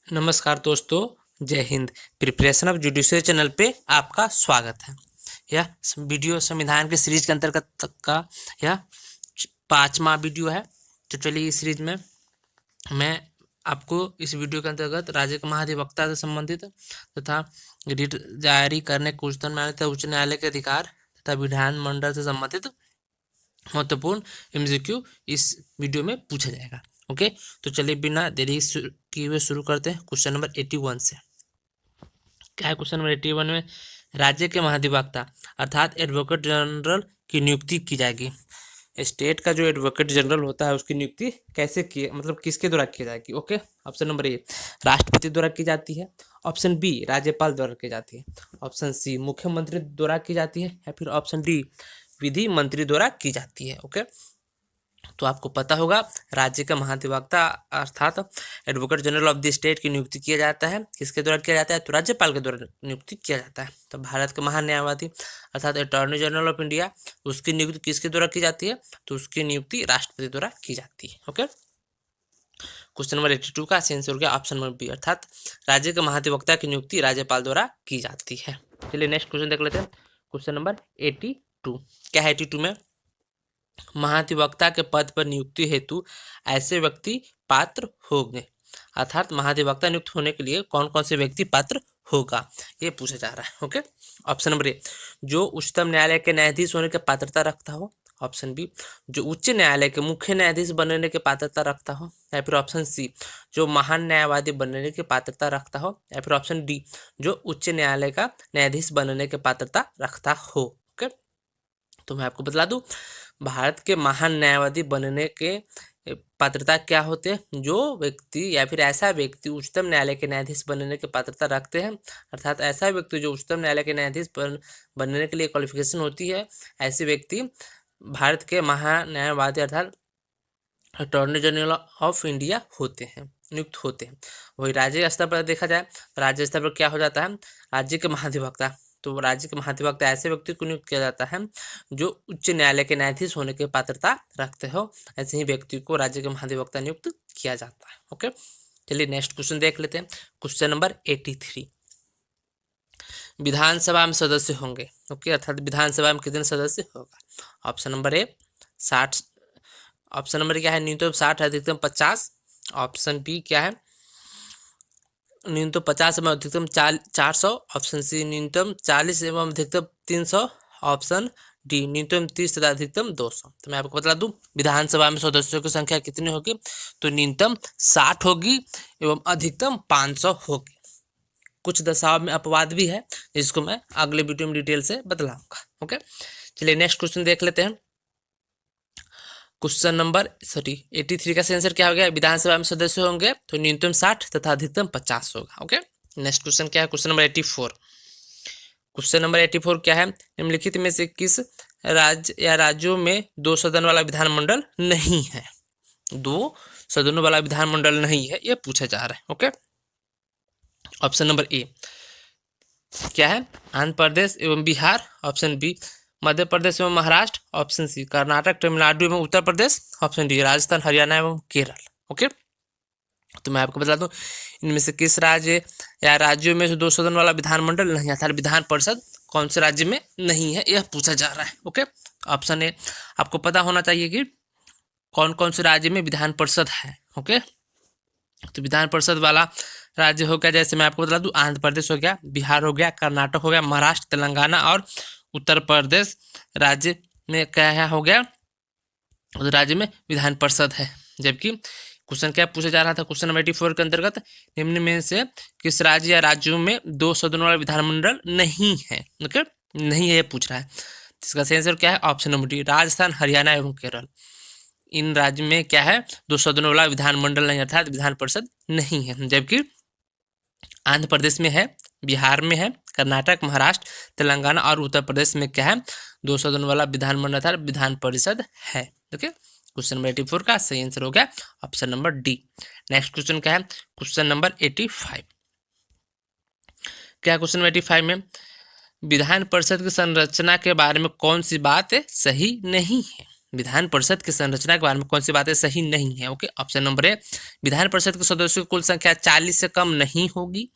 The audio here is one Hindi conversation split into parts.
नमस्कार दोस्तों, जय Hind. Preparation of judiciary channel पे आपका स्वागत है। यह वीडियो संविधान के सीरीज के अंतर्गत का यह 5वां वीडियो है। तो चलिए इस सीरीज में मैं आपको इस वीडियो के अंतर्गत राज्य के महाधिवक्ता से संबंधित तथा रिट जारी करने के उच्चतम न्यायालय तथा उच्च न्यायालय के अधिकार तथा विधानमंडल से संबंधित महत्वपूर्ण एमसीक्यू इस वीडियो में पूछा जाएगा। ओके, तो चलिए बिना देरी किए हुए शुरू करते हैं क्वेश्चन नंबर 81 से। क्या है क्वेश्चन नंबर 81 में? राज्य के महाधिवक्ता अर्थात एडवोकेट जनरल की नियुक्ति की जाएगी। स्टेट का जो एडवोकेट जनरल होता है उसकी नियुक्ति कैसे की, मतलब किसके द्वारा की जाएगी? ओके, ऑप्शन नंबर ए राष्ट्रपति द्वारा की जाती है, ऑप्शन बी राज्यपाल द्वारा की जाती है, ऑप्शन सी मुख्यमंत्री द्वारा की जाती है, या फिर ऑप्शन डी विधि मंत्री द्वारा की जाती है। ओके, तो आपको पता होगा राज्य का महाधिवक्ता अर्थात advocate general of the state की नियुक्ति किया जाता है। किसके द्वारा किया जाता है? तो राज्यपाल के द्वारा नियुक्ति किया जाता है। तो भारत के महान्यायवादी अर्थात अटॉर्नी जनरल ऑफ इंडिया, उसकी नियुक्ति किसके द्वारा की जाती है? तो उसकी नियुक्ति राष्ट्रपति द्वारा की जाती है। ओके, क्वेश्चन नंबर 82 का आंसर हो गया ऑप्शन नंबर बी, अर्थात राज्य के महाधिवक्ता की नियुक्ति राज्यपाल द्वारा की जाती है। चलिए नेक्स्ट क्वेश्चन देख लेते हैं। क्वेश्चन नंबर 82 क्या है? 82 में महाधिवक्ता के पद पर नियुक्ति हेतु ऐसे व्यक्ति पात्र होंगे, अर्थात महाधिवक्ता नियुक्त होने के लिए कौन कौन से व्यक्ति पात्र होगा, ये पूछा जा रहा है। ओके, ऑप्शन नंबर ए जो उच्चतम न्यायालय के न्यायाधीश होने की पात्रता रखता हो, ऑप्शन बी जो उच्च न्यायालय के मुख्य न्यायाधीश बनने की पात्रता रखता हो, या फिर ऑप्शन सी जो महान न्यायवादी बनने की पात्रता रखता हो, या फिर ऑप्शन डी जो उच्च न्यायालय का न्यायाधीश बनने की पात्रता रखता हो। ओके, तो मैं आपको बता दूं भारत के महान न्यायवादी बनने के पात्रता क्या होते हैं? जो व्यक्ति या फिर ऐसा व्यक्ति उच्चतम न्यायालय के न्यायाधीश बनने की पात्रता रखते हैं, अर्थात ऐसा व्यक्ति जो उच्चतम न्यायालय के न्यायाधीश बनने के लिए क्वालिफिकेशन होती है, ऐसे व्यक्ति भारत के महान्यायवादी अर्थात अटॉर्नी जनरल ऑफ इंडिया होते हैं, नियुक्त होते हैं। वही राज्य स्तर पर देखा जाए, राज्य स्तर पर क्या हो जाता है? राज्य के महाधिवक्ता। तो राज्य के महाधिवक्ता ऐसे व्यक्ति को नियुक्त किया जाता है जो उच्च न्यायालय के न्यायाधीश होने की पात्रता रखते हो, ऐसे ही व्यक्ति को राज्य के महाधिवक्ता नियुक्त किया जाता है। ओके, चलिए नेक्स्ट क्वेश्चन देख लेते हैं। क्वेश्चन नंबर 83 विधानसभा में सदस्य होंगे। ओके, अर्थात विधानसभा में कितने सदस्य होगा? Option number A 60, option number क्या है? न्यूनतम 60 अधिकतम 50, ऑप्शन बी क्या है? न्यूनतम 50 एवं अधिकतम 400, ऑप्शन सी न्यूनतम 40 एवं अधिकतम 300, ऑप्शन डी न्यूनतम 30 तथा अधिकतम 200। तो मैं आपको बता दूं विधानसभा में सदस्यों की संख्या कितनी होगी? तो न्यूनतम 60 होगी एवं अधिकतम 500 होगी। कुछ दशाओं में अपवाद भी है जिसको मैं अगले वीडियो में डिटेल से बतलाऊंगा। ओके, चलिए नेक्स्ट क्वेश्चन देख लेते हैं। क्वेश्चन नंबर 83 का आंसर क्या हो गया? विधानसभा में सदस्य होंगे तो न्यूनतम 60 तथा अधिकतम 50 होगा। ओके, नेक्स्ट क्वेश्चन क्या है? Question number 84। क्वेश्चन नंबर 84 क्या है? निम्नलिखित में से किस राज्य या राज्यों में 2 सदन वाला विधानमंडल नहीं है? 2 सदनों वाला विधानमंडल नहीं है, यह पूछा जा रहा है। ओके, ऑप्शन नंबर ए क्या है? आंध्र प्रदेश एवं बिहार, ऑप्शन बी मध्य प्रदेश एवं महाराष्ट्र, ऑप्शन सी कर्नाटक तमिलनाडु एवं उत्तर प्रदेश, ऑप्शन डी राजस्थान हरियाणा एवं केरल। ओके, तो मैं आपको बता दूं इनमें से किस राज्य या राज्यों में से 2 सदन वाला विधानमंडल नहीं, अर्थात विधान परिषद कौन से राज्य में नहीं है, यह पूछा जा रहा है। ओके, ऑप्शन ए आपको पता होना चाहिए कि कौन कौन से राज्य में विधान परिषद है। ओके, तो विधान परिषद वाला राज्य हो गया, जैसे मैं आपको बता दूं आंध्र प्रदेश हो गया, बिहार हो गया, कर्नाटक हो गया, महाराष्ट्र, तेलंगाना और उत्तर प्रदेश राज्य में क्या हो गया? उस राज्य में विधान परिषद है। जबकि क्वेश्चन क्या पूछा जा रहा था? क्वेश्चन नंबर 84 के अंतर्गत निम्न में से किस राज्य या राज्यों में 2 सदनों वाला विधानमंडल नहीं है? ओके, नहीं है ये पूछ रहा है। इसका आंसर क्या है? Option number D Rajasthan Haryana एवं केरल। इन राज्य में क्या है? 2 सदनों वाला विधानमंडल नहीं, अर्थात विधान परिषद नहीं है। जबकि आंध्र प्रदेश में है, बिहार में है, कर्नाटक, महाराष्ट्र, तेलंगाना और उत्तर प्रदेश में क्या है? 2 सदन वाला विधानमंडल अर्थात विधान परिषद है। ओके, क्वेश्चन नंबर 84 का सही आंसर हो गया option number D. Next question क्या है? क्वेश्चन नंबर 85 क्या? क्वेश्चन नंबर 85 में विधान परिषद की संरचना के बारे में कौन सी बात सही नहीं है? विधान परिषद की संरचना के बारे में कौन सी बातें सही नहीं है? Okay, option number A, Vidhan Parishad के सदस्यों की कुल संख्या 40 से कम नहीं होगी।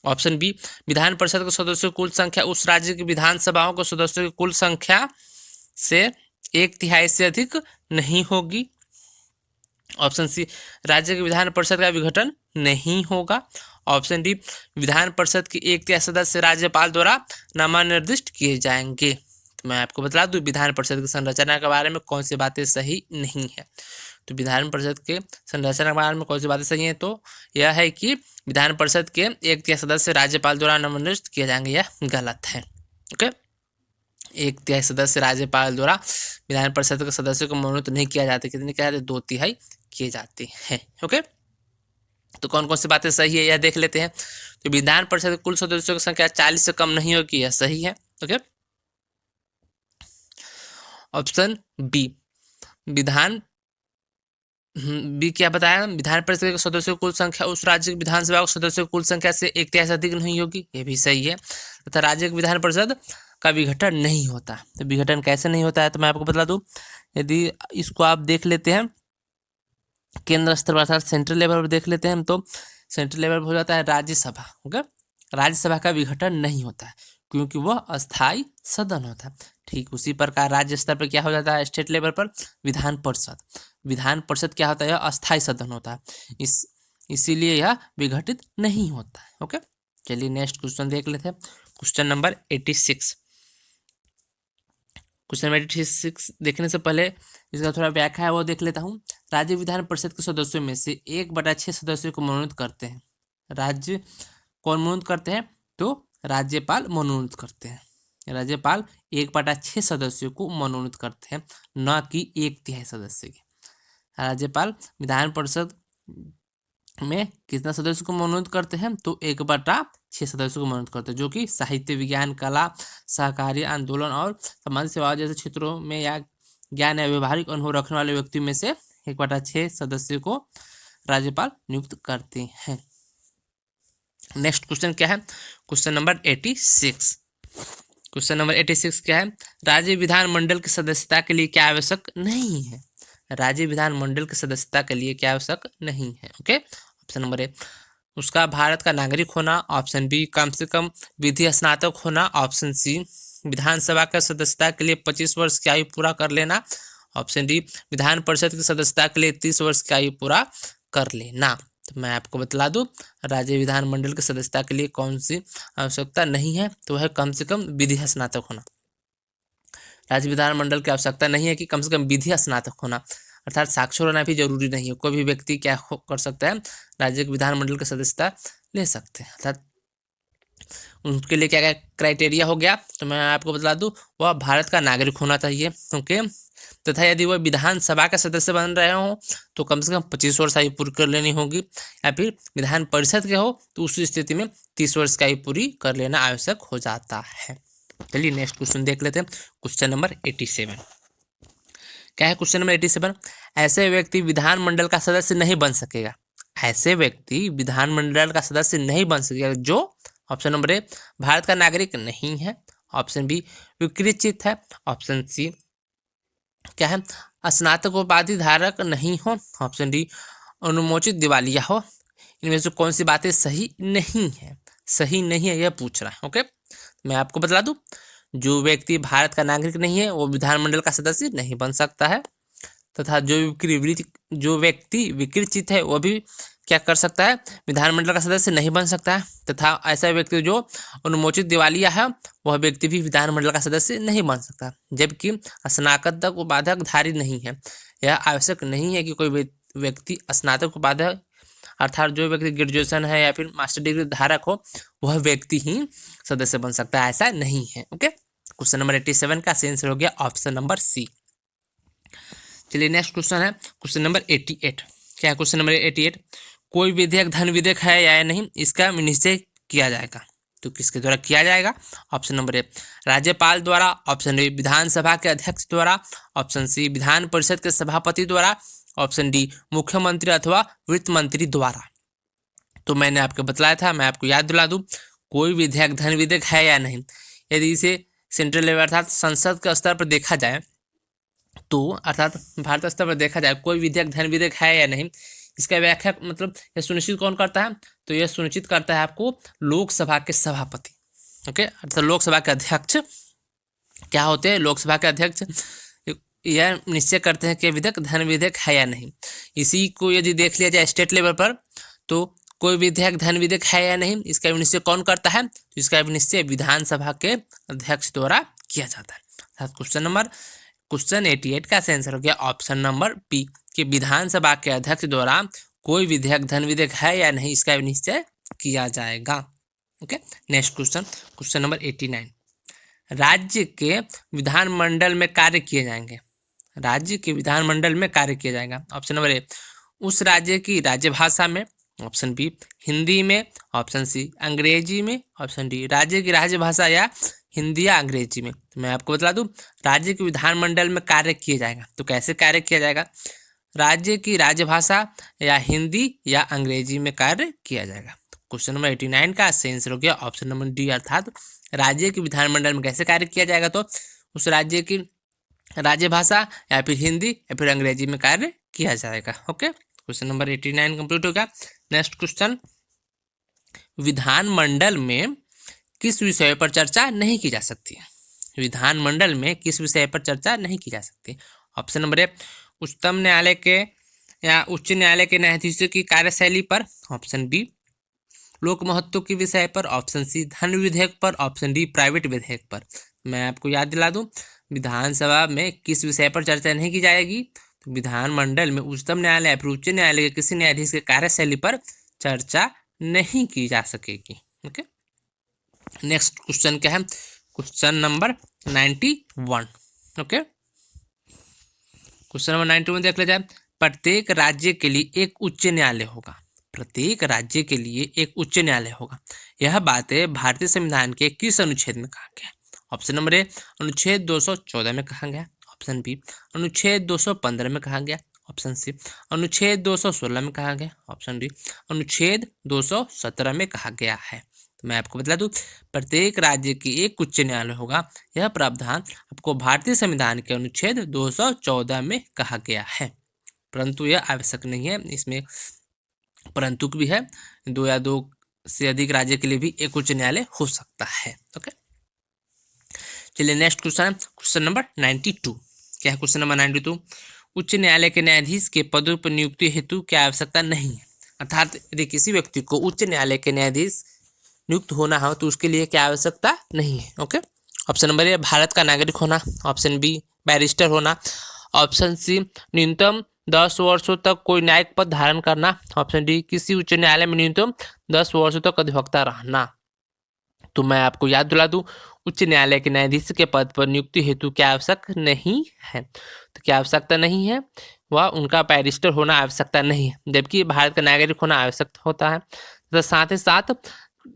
ऑप्शन बी, विधान परिषद के सदस्यों की कुल संख्या उस राज्य की विधानसभाओं के सदस्यों की कुल संख्या से 1/3 से अधिक नहीं होगी। ऑप्शन सी, राज्य की विधान परिषद का विघटन नहीं होगा। ऑप्शन डी, विधान परिषद की 1/3 सदस्य राज्यपाल द्वारा नामानिर्दिष्ट किए जाएंगे। तो मैं आपको बता दूं विधान परिषद की संरचना के बारे में कौन सी बातें सही नहीं है। तो विधान परिषद के संरचना के बारे में कौन सी बातें सही है? तो यह है कि विधान परिषद के 1/3 सदस्य राज्यपाल द्वारा नामानिर्दिष्ट किए जाएंगे, यह गलत है। ओके, 1/3 सदस्य राज्यपाल द्वारा विधान परिषद के सदस्यों को मनोनीत नहीं किया जाता। कितने किया जाते? 2/3 किए जाते हैं। ओके, तो कौन कौन सी बातें सही है यह देख लेते हैं। तो विधान परिषद के कुल सदस्यों की संख्या 40 से कम नहीं होगी, यह सही है। ओके, ऑप्शन बी, विधान बी क्या बताया? विधान परिषद के सदस्यों की कुल संख्या उस राज्य की विधानसभा के सदस्यों की कुल संख्या से 1/3 से अधिक नहीं होगी, यह भी सही है। तथा राज्य की विधान परिषद का विघटन नहीं होता। तो विघटन कैसे नहीं होता है? तो मैं आपको बता दूं, यदि इसको आप देख लेते हैं केंद्र स्तर पर अर्थात सेंट्रल लेवल पर देख लेते हैं हम, तो सेंट्रल लेवल पर हो जाता है राज्यसभा। ओके, राज्यसभा का विघटन नहीं होता है क्योंकि वह अस्थाई सदन होता है। ठीक उसी प्रकार राज्य स्तर पर क्या हो जाता है? स्टेट लेवल पर विधान परिषद। विधान परिषद क्या होता है? यह अस्थाई सदन होता है, इसीलिए यह विघटित नहीं होता है। ओके, चलिए नेक्स्ट क्वेश्चन देख लेते हैं। Question number 86। क्वेश्चन नंबर 86 देखने से पहले इसका थोड़ा व्याख्या है वो देख लेता हूँ। राज्य विधान परिषद के सदस्यों में से 1/6 सदस्यों को मनोनीत करते हैं। राज्य कौन मनोनीत करते हैं? तो राज्यपाल मनोनीत करते हैं। राज्यपाल 1/6 सदस्यों को मनोनीत करते हैं, न कि 1/3 सदस्य के। राज्यपाल विधान परिषद में कितना सदस्यों को मनोनीत करते हैं? तो 1/6 सदस्यों को मनोनीत करते हैं, जो कि साहित्य, विज्ञान, कला, सहकारी आंदोलन और समाज सेवा जैसे क्षेत्रों में या ज्ञान या व्यवहारिक अनुभव रखने वाले व्यक्ति में से 1/6 सदस्यों को राज्यपाल नियुक्त करते हैं। नेक्स्ट क्वेश्चन क्या है? Question number 86। क्वेश्चन नंबर 86 क्या है? राज्य विधानमंडल की सदस्यता के लिए क्या आवश्यक नहीं है? राज्य विधानमंडल की सदस्यता के लिए क्या आवश्यक नहीं है? ओके, ऑप्शन नंबर ए, उसका भारत का नागरिक होना। ऑप्शन बी, कम से कम विधि स्नातक होना। ऑप्शन सी, विधानसभा का सदस्यता के लिए 25 वर्ष की आयु पूरा कर लेना। ऑप्शन डी, विधान परिषद की सदस्यता के लिए 30 वर्ष की आयु पूरा कर लेना। तो मैं आपको बतला दूं, राज्य विधानमंडल की सदस्यता के लिए कौन सी आवश्यकता नहीं है? तो वह कम से कम विधि स्नातक होना। राज्य विधानमंडल की आवश्यकता नहीं है कि कम से कम विधि स्नातक होना, अर्थात साक्षर होना भी जरूरी नहीं है। कोई भी व्यक्ति क्या कर सकता है? राज्य विधानमंडल की सदस्यता ले सकते हैं। अर्थात उनके लिए क्या क्या क्राइटेरिया हो गया? तो मैं आपको बता दूं, वह भारत का नागरिक होना चाहिए। ओके, तथा यदि वह विधानसभा का सदस्य बन रहे हो तो कम से कम 25 वर्ष आयु पूरी कर लेनी होगी, या फिर विधान परिषद के हो तो उस स्थिति में 30 वर्ष की आयु पूरी कर लेना आवश्यक हो जाता है। चलिए नेक्स्ट क्वेश्चन देख लेते हैं। क्वेश्चन नंबर 87 क्या है? क्वेश्चन नंबर 87, ऐसे व्यक्ति विधानमंडल का सदस्य नहीं बन सकेगा। ऐसे व्यक्ति विधानमंडल का सदस्य नहीं बन सकेगा जो, ऑप्शन नंबर ए, भारत का नागरिक नहीं है। ऑप्शन बी, विकृत है। ऑप्शन सी क्या है? स्नातक उपाधि धारक नहीं हो। ऑप्शन डी, अनुमोचित दिवालिया हो। इनमें से कौन सी बातें सही नहीं है? सही नहीं है यह पूछ रहा है। ओके, मैं आपको बता दूं, जो व्यक्ति भारत का नागरिक नहीं है वो विधानमंडल का सदस्य नहीं बन सकता है, तथा जो व्यक्ति विकृत है वो भी क्या कर सकता है? विधानमंडल का सदस्य नहीं बन सकता है। तथा ऐसा व्यक्ति जो अनुमोचित दिवालिया है वह व्यक्ति भी विधानमंडल का सदस्य नहीं बन सकता। जबकि स्नातक उपाधक धारी नहीं है। यह आवश्यक नहीं है कि कोई व्यक्ति स्नातक उपाधक अर्थात जो व्यक्ति ग्रेजुएशन है या फिर मास्टर डिग्री धारक हो वह व्यक्ति ही सदस्य बन सकता है, ऐसा नहीं है। ओके, क्वेश्चन नंबर 87 का आंसर हो गया ऑप्शन नंबर सी। चलिए नेक्स्ट क्वेश्चन है क्वेश्चन नंबर 88। क्या है क्वेश्चन नंबर 88? कोई विधेयक धन विधेयक है या नहीं, इसका निश्चय किया जाएगा। तो किसके द्वारा किया जाएगा? ऑप्शन नंबर ए, राज्यपाल द्वारा। ऑप्शन बी, विधानसभा के अध्यक्ष द्वारा। ऑप्शन सी, विधान परिषद के सभापति द्वारा। ऑप्शन डी, मुख्यमंत्री अथवा वित्त मंत्री द्वारा। तो मैंने आपको बतलाया था, मैं आपको याद दिला दूं, कोई विधेयक धन विधेयक है या नहीं, यदि इसे सेंट्रल लेवल अर्थात संसद के स्तर पर देखा जाए तो अर्थात भारत स्तर पर देखा जाए कोई विधेयक धन विधेयक है या नहीं, इसका व्याख्या मतलब यह सुनिश्चित कौन करता है, तो यह सुनिश्चित करता है आपको लोकसभा के सभापति। ओके, अर्थात लोकसभा के अध्यक्ष क्या होते हैं, लोकसभा के अध्यक्ष यह निश्चय करते हैं कि विधेयक धन विधेयक है या नहीं। इसी को यदि देख लिया जाए स्टेट लेवल पर, तो कोई विधेयक धन विधेयक है या नहीं, इसका निश्चय कौन करता है, तो इसका निश्चय विधानसभा के अध्यक्ष द्वारा किया जाता है। क्वेश्चन 88 का आंसर हो गया ऑप्शन नंबर बी कि विधानसभा के अध्यक्ष द्वारा कोई विधेयक धन विधेयक है या नहीं, इसका निश्चय किया जाएगा। ओके, नेक्स्ट क्वेश्चन नंबर 89, राज्य के विधानमंडल में कार्य किए जाएंगे, राज्य के विधानमंडल में कार्य किया जाएगा। ऑप्शन नंबर ए उस राज्य की राज्य भाषा में, ऑप्शन बी हिंदी में, ऑप्शन सी अंग्रेजी में, ऑप्शन डी राज्य की राज्यभाषा या हिंदी या अंग्रेजी में। तो मैं आपको बता दूं, राज्य के विधानमंडल में कार्य किया जाएगा, तो कैसे कार्य किया जाएगा, राज्य की राज्यभाषा या हिंदी या अंग्रेजी में कार्य किया जाएगा। क्वेश्चन नंबर 89 का सही आंसर हो गया ऑप्शन नंबर डी, अर्थात राज्य के विधानमंडल में कैसे कार्य किया जाएगा, तो उस राज्य की राज्य भाषा या फिर हिंदी या फिर अंग्रेजी में कार्य किया जाएगा। ओके, क्वेश्चन नंबर 89 कंप्लीट हो गया। नेक्स्ट क्वेश्चन, विधानमंडल में किस विषय पर चर्चा नहीं की जा सकती है, विधानमंडल में किस विषय पर चर्चा नहीं की जा सकती। ऑप्शन नंबर ए उच्चतम न्यायालय के या उच्च न्यायालय के न्यायाधीशों की कार्यशैली पर, ऑप्शन बी लोक महत्व के विषय पर, ऑप्शन सी धन विधेयक पर, ऑप्शन डी प्राइवेट विधेयक पर। मैं आपको याद दिला दूं, विधानसभा में किस विषय पर चर्चा नहीं की जाएगी, तो विधानमंडल में उच्चतम न्यायालय या फिर उच्च न्यायालय के किसी न्यायाधीश के कार्यशैली पर चर्चा नहीं की जा सकेगी। ओके, नेक्स्ट क्वेश्चन क्या है, question number 91। Okay, question number 91 देख लिया जाए, प्रत्येक राज्य के लिए एक उच्च न्यायालय होगा, प्रत्येक राज्य के लिए एक उच्च न्यायालय होगा, यह बातें भारतीय संविधान के किस अनुच्छेद में कहा गया। ऑप्शन नंबर ए अनुच्छेद 214 में कहा गया, ऑप्शन बी अनुच्छेद 215 में कहा गया, ऑप्शन सी अनुच्छेद 216 में कहा गया, ऑप्शन डी अनुच्छेद 217 में कहा गया है। तो मैं आपको बता दूं, प्रत्येक राज्य की एक उच्च न्यायालय होगा, यह प्रावधान आपको भारतीय संविधान के अनुच्छेद 214 में कहा गया है, परंतु यह आवश्यक नहीं है, इसमें परंतु भी है, दो या दो से अधिक राज्य के लिए भी एक उच्च न्यायालय हो सकता है। ओके, चलिए नेक्स्ट क्वेश्चन है क्वेश्चन नंबर 92। क्या है क्वेश्चन नंबर 92, उच्च न्यायालय के न्यायाधीश के पदों पर नियुक्ति हेतु क्या आवश्यकता नहीं है, अर्थात यदि किसी व्यक्ति को उच्च न्यायालय के न्यायाधीश नियुक्त होना हो तो उसके लिए क्या आवश्यकता नहीं है। Okay, option number A Bharat का नागरिक होना, ऑप्शन बी बैरिस्टर होना, ऑप्शन सी न्यूनतम 10 वर्षों तक कोई न्यायिक पद धारण करना, ऑप्शन डी किसी उच्च न्यायालय में न्यूनतम 10 वर्षों तक अधिवक्ता रहना। तो मैं आपको याद दिला दूं, उच्च न्यायालय के न्यायाधीश के पद पर नियुक्ति हेतु क्या आवश्यक नहीं है, तो क्या आवश्यकता नहीं है, वह उनका बैरिस्टर होना आवश्यकता नहीं है, जबकि भारत का नागरिक होना आवश्यक होता है। तो साथ ही साथ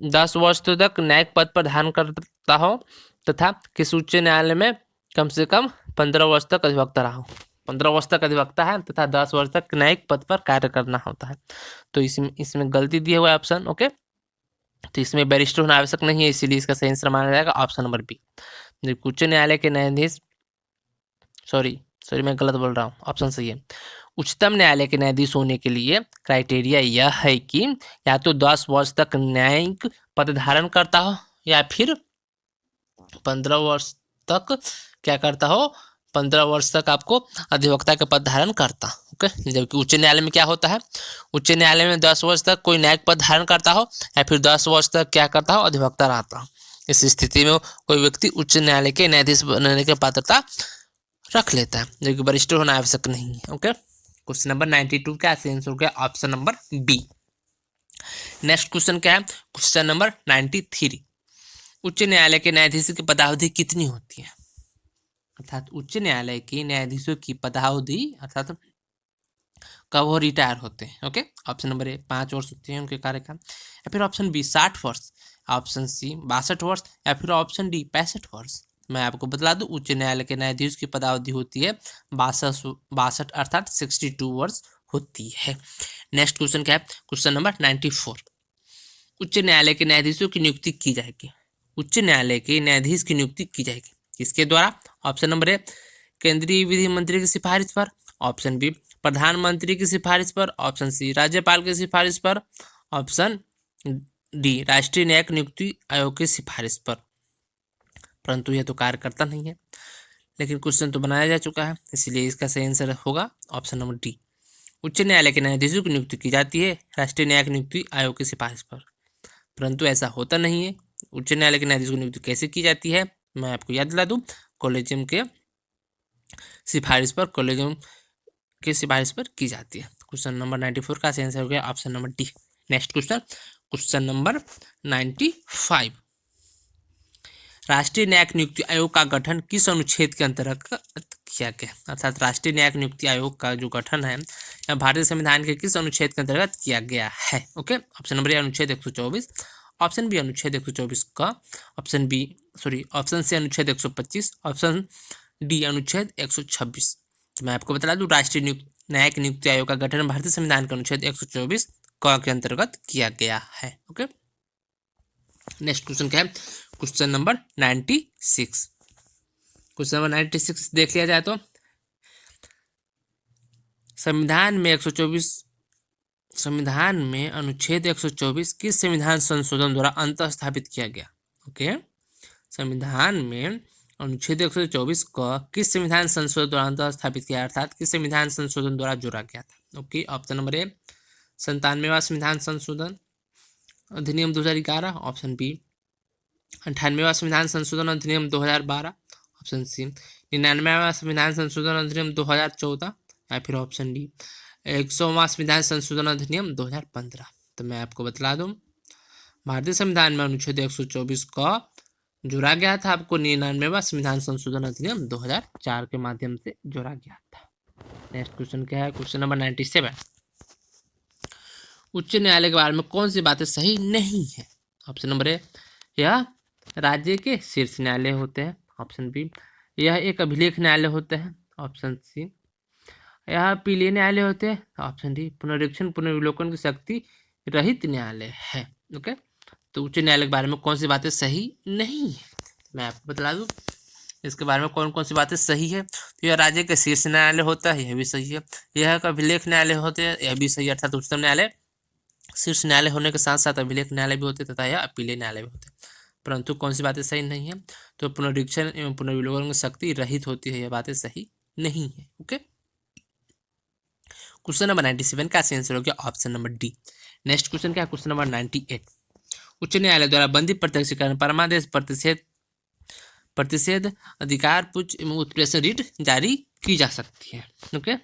10 वर्ष तक न्यायिक पद पर धारण करता हो तथा किसी उच्च न्यायालय में कम से कम 15 वर्ष तक अधिवक्ता रहा हो, 15 वर्ष तक अधिवक्ता है तथा 10 वर्ष तक न्यायिक पद पर कार्य करना होता है। तो इसमें गलती दिया हुआ है ऑप्शन। ओके, तो इसमें बैरिस्टर होना आवश्यक नहीं है, इसीलिए इसका सही आंसर माना जाएगा ऑप्शन नंबर बी। उच्च न्यायालय के न्यायाधीश, सॉरी मैं गलत बोल रहा हूँ, ऑप्शन सही है। उच्चतम न्यायालय के न्यायाधीश होने के लिए क्राइटेरिया यह है कि या तो 10 वर्ष तक न्यायिक पद धारण करता हो या फिर 15 वर्ष तक क्या करता हो, 15 वर्ष तक आपको अधिवक्ता के पद धारण करता। ओके, जबकि उच्च न्यायालय में क्या होता है, उच्च न्यायालय में 10 वर्ष तक कोई न्यायिक पद धारण करता हो या फिर 10 वर्ष तक क्या करता हो, अधिवक्ता रहता हो। इस स्थिति में कोई व्यक्ति उच्च न्यायालय के न्यायाधीश बनने की पात्रता रख लेता है, जबकि वरिष्ठ होना आवश्यक नहीं है। ओके, क्वेश्चन नंबर 92 का आंसर हो गया option number B. Next question क्या है, क्वेश्चन नंबर 93। उच्च न्यायालय के न्यायाधीश की पदावधि कितनी होती है, अर्थात उच्च न्यायालय के न्यायाधीशों की पदावधि अर्थात कब वो रिटायर होते हैं। ओके, ऑप्शन नंबर ए 5 वर्ष होते हैं उनके कार्यकाल, या फिर ऑप्शन बी 60 वर्ष, ऑप्शन सी 62 वर्ष, या फिर ऑप्शन डी 65 वर्ष। मैं आपको बता दूं, उच्च न्यायालय के न्यायाधीश की पदावधि होती है 62 अर्थात 62 वर्ष होती है। नेक्स्ट क्वेश्चन क्या है, क्वेश्चन नंबर 94। उच्च न्यायालय के न्यायाधीशों की नियुक्ति की जाएगी, उच्च न्यायालय के न्यायाधीश की नियुक्ति की जाएगी किसके द्वारा, ऑप्शन नंबर ए केंद्रीय विधि मंत्री की सिफारिश पर, ऑप्शन बी प्रधानमंत्री की सिफारिश पर, ऑप्शन सी राज्यपाल की सिफारिश पर, ऑप्शन डी राष्ट्रीय न्यायिक नियुक्ति आयोग की सिफारिश पर। परंतु यह तो कार्य करता नहीं है, लेकिन क्वेश्चन तो बनाया जा चुका है, इसलिए इसका सही आंसर होगा ऑप्शन नंबर डी। उच्च न्यायालय के न्यायाधीशों की नियुक्ति की जाती है राष्ट्रीय न्यायिक नियुक्ति आयोग की सिफारिश पर, परंतु ऐसा होता नहीं है। उच्च न्यायालय के न्यायाधीशों की नियुक्ति कैसे की जाती है, मैं आपको याद दिला दूं, कॉलेजियम के सिफारिश पर, कॉलेजियम की सिफारिश पर की जाती है। क्वेश्चन नंबर 94 का आंसर हो गया option number D. Next question, question number 95। राष्ट्रीय न्यायिक नियुक्ति आयोग का गठन किस अनुच्छेद के अंतर्गत किया गया? अर्थात राष्ट्रीय न्यायिक नियुक्ति आयोग का जो गठन है यह भारतीय संविधान के किस अनुच्छेद के अंतर्गत किया गया है? ओके, ऑप्शन नंबर ए अनुच्छेद 124, ऑप्शन बी अनुच्छेद 124 का, ऑप्शन सी अनुच्छेद 125, ऑप्शन डी अनुच्छेद 126। तो मैं आपको बता दूं, राष्ट्रीय न्यायिक नियुक्ति आयोग का गठन भारतीय संविधान के अनुच्छेद 124 के अंतर्गत किया गया है। ओके, नेक्स्ट क्वेश्चन क्या है? Question number 96। क्वेश्चन नंबर 96 देख लिया जाए तो संविधान में अनुच्छेद 124 किस संविधान संशोधन द्वारा अंतः स्थापित किया गया? ओके, संविधान में अनुच्छेद 124 को किस संविधान संशोधन द्वारा अंतः स्थापित किया, अर्थात किस संविधान संशोधन द्वारा जोड़ा गया था? ओके, ऑप्शन नंबर ए 97वां संविधान संशोधन अधिनियम 2011, ऑप्शन बी 98वां संविधान संशोधन अधिनियम 2012, ऑप्शन सी 99वां संविधान संशोधन अधिनियम 2014, या फिर ऑप्शन डी 100वां संविधान संशोधन अधिनियम 2015। तो मैं आपको बतला दूं, भारतीय संविधान में अनुच्छेद 124 को जोड़ा गया था, आपको 99वां संविधान संशोधन अधिनियम 2004 के माध्यम से जोड़ा गया था। नेक्स्ट क्वेश्चन क्या है? Question number 97। उच्च न्यायालय के बारे में कौन सी बातें सही नहीं है? ऑप्शन नंबर ए यह राज्य के शीर्ष न्यायालय होते हैं, ऑप्शन बी यह एक अभिलेख न्यायालय होते हैं, ऑप्शन सी यह अपीलीय न्यायालय होते हैं, ऑप्शन डी पुनरीक्षण पुनर्विलोकन की शक्ति रहित न्यायालय है। ओके, तो उच्च न्यायालय के बारे में कौन सी बातें सही नहीं है, मैं आपको बता दूं इसके बारे में कौन कौन सी बातें सही है। तो यह राज्य के शीर्ष न्यायालय होता है, यह भी सही है। यह एक अभिलेख न्यायालय होते हैं, यह भी सही है। अर्थात उच्चतम न्यायालय शीर्ष न्यायालय होने के साथ साथ अभिलेख न्यायालय भी होते तथा यह अपीलीय न्यायालय भी होते। परंतु कौन सी बातें सही नहीं है? तो पुनरीक्षण एवं पुनर्विलोकन की शक्ति रहित होती है, यह बातें सही नहीं है। ओके, क्वेश्चन नंबर 97 का आंसर हो गया option number D. Next question क्या है? Question number 98। उच्च न्यायालय द्वारा बंदी प्रत्यक्षीकरण परमादेश प्रतिषेध अधिकार पुच्छ एवं उत्प्रेषण रीट जारी की जा सकती है। ओके,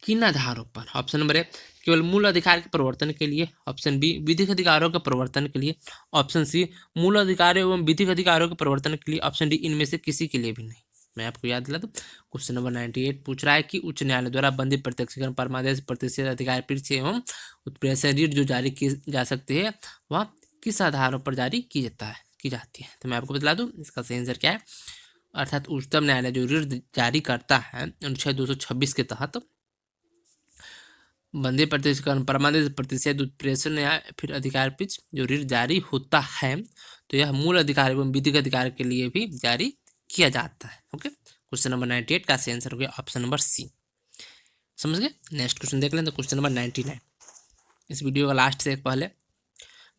किन आधारों पर? ऑप्शन नंबर ए केवल मूल अधिकार के प्रवर्तन के लिए, ऑप्शन बी विधिक अधिकारों के प्रवर्तन के लिए, ऑप्शन सी मूल अधिकारों एवं विधिक अधिकारों के प्रवर्तन के लिए, ऑप्शन डी इनमें से किसी के लिए भी नहीं। मैं आपको याद दिला दूं, क्वेश्चन नंबर 98 पूछ रहा है कि उच्च न्यायालय द्वारा बंदी प्रत्यक्षीकरण परमादेश प्रतिषेध अधिकार पुच्छ एवं उत्प्रेषण रीट जो जारी की जा सकती है वह किस आधारों पर जारी की जाती है। तो मैं आपको बता दूं इसका सही आंसर क्या है। अर्थात उच्चतम न्यायालय जो रीट जारी करता है अनुच्छेद 226 के तहत बंदी प्रत्यक्षीकरण परमादेश प्रतिषेध उत्प्रेषण या फिर अधिकार पिच जो रीट जारी होता है तो यह मूल अधिकार एवं विधिक अधिकार के लिए भी जारी किया जाता है। ओके, क्वेश्चन नंबर 98 का आंसर हो गया ऑप्शन नंबर सी। समझ गए? नेक्स्ट क्वेश्चन देख लें। तो क्वेश्चन नंबर 99 इस वीडियो का लास्ट से पहले,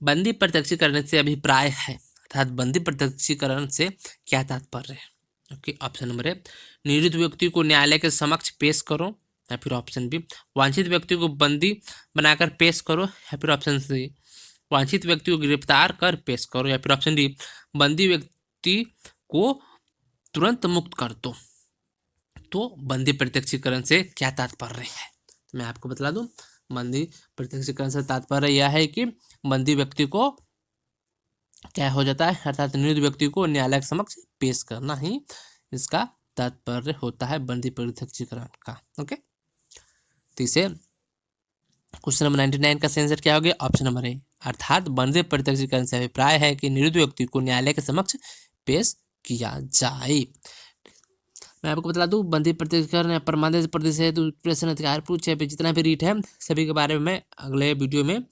बंदी प्रत्यक्षीकरण से अभिप्राय है, अर्थात बंदी प्रत्यक्षीकरण से क्या तात्पर्य है? ओके, ऑप्शन नंबर ए निरुद्ध व्यक्ति को न्यायालय के समक्ष पेश करो, या फिर ऑप्शन बी वांछित व्यक्ति को बंदी बनाकर पेश करो, या फिर ऑप्शन सी वांछित व्यक्ति को गिरफ्तार कर पेश करो, या फिर ऑप्शन डी बंदी व्यक्ति को तुरंत मुक्त कर दो। तो बंदी प्रत्यक्षीकरण से क्या तात्पर्य है? तो मैं आपको बता दूं, बंदी प्रत्यक्षीकरण से तात्पर्य यह है कि बंदी व्यक्ति को क्या हो जाता है, अर्थात निरुद्ध व्यक्ति को न्यायालय के समक्ष पेश करना ही इसका तात्पर्य होता है बंदी प्रत्यक्षीकरण का। ओके, तो इसे क्वेश्चन नंबर 99 का आंसर क्या हो गया? ऑप्शन नंबर ए, अर्थात बंदी प्रत्यक्षीकरण से अभिप्राय है कि निरुद्ध व्यक्ति को न्यायालय के समक्ष पेश किया जाए। मैं आपको बता दूं, बंदी प्रत्यक्षीकरण परमादेश प्रतिषेध उत्प्रेषण अधिकार पुच्छ या जितना भी रीट है सभी के बारे में मैं अगले वीडियो में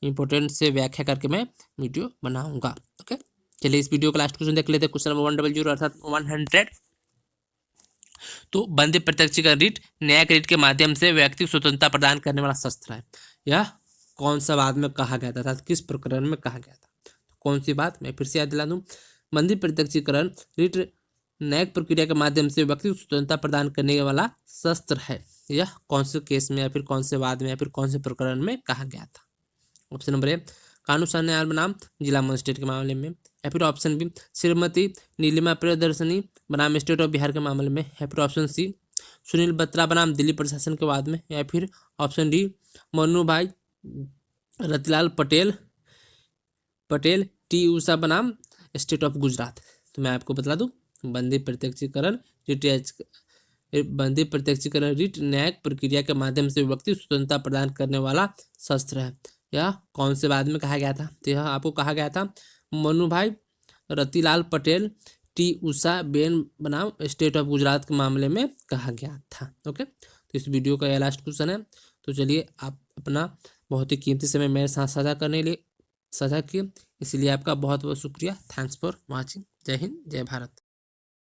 इंपॉर्टेंट से व्याख्या करके मैं वीडियो बनाऊंगा। ओके, चलिए इस वीडियो का लास्ट क्वेश्चन देख लेते हैं। क्वेश्चन नंबर 100 अर्थात 100 तो बंदी प्रत्यक्षीकरण रीट न्यायिक रीट के माध्यम से व्यक्ति को स्वतंत्रता प्रदान करने वाला शस्त्र है। यह कौन सा बाद में कहा गया था अर्थात किस प्रकरण में कहा गया था? कौन सी बात, मैं फिर से याद दिला दूं, बंदी प्रत्यक्षीकरण रीट न्यायिक प्रक्रिया के माध्यम से व्यक्ति को स्वतंत्रता प्रदान करने वाला शस्त्र है। यह कौन से केस में या फिर कौन से वाद में या फिर कौन से प्रकरण में कहा गया था? ऑप्शन नंबर ए कानून न्यायालय बनाम जिला मजिस्ट्रेट के मामले में, या फिर ऑप्शन बी श्रीमती नीलिमा प्रियदर्शनी बनाम स्टेट ऑफ बिहार के मामले में, या फिर ऑप्शन सी सुनील बत्रा बनाम दिल्ली प्रशासन के वाद में, या फिर ऑप्शन डी मन्नू भाई रतिलाल पटेल टी उषा बनाम स्टेट ऑफ गुजरात। तो मैं आपको बता दूं, बंदी प्रत्यक्षीकरण रीट न्यायिक प्रक्रिया के माध्यम से व्यक्ति स्वतंत्रता प्रदान करने वाला शस्त्र है। यह कौन से बाद में कहा गया था? तो यह आपको कहा गया था मन्नू भाई रतिलाल पटेल टी उषा बेन बनाम स्टेट ऑफ गुजरात के मामले में कहा गया था। ओके, तो इस वीडियो का यह लास्ट क्वेश्चन है। तो चलिए, आप अपना बहुत ही कीमती समय मेरे साथ साझा किए, इसलिए आपका बहुत बहुत शुक्रिया। Thanks for watching. जय हिंद, जय भारत।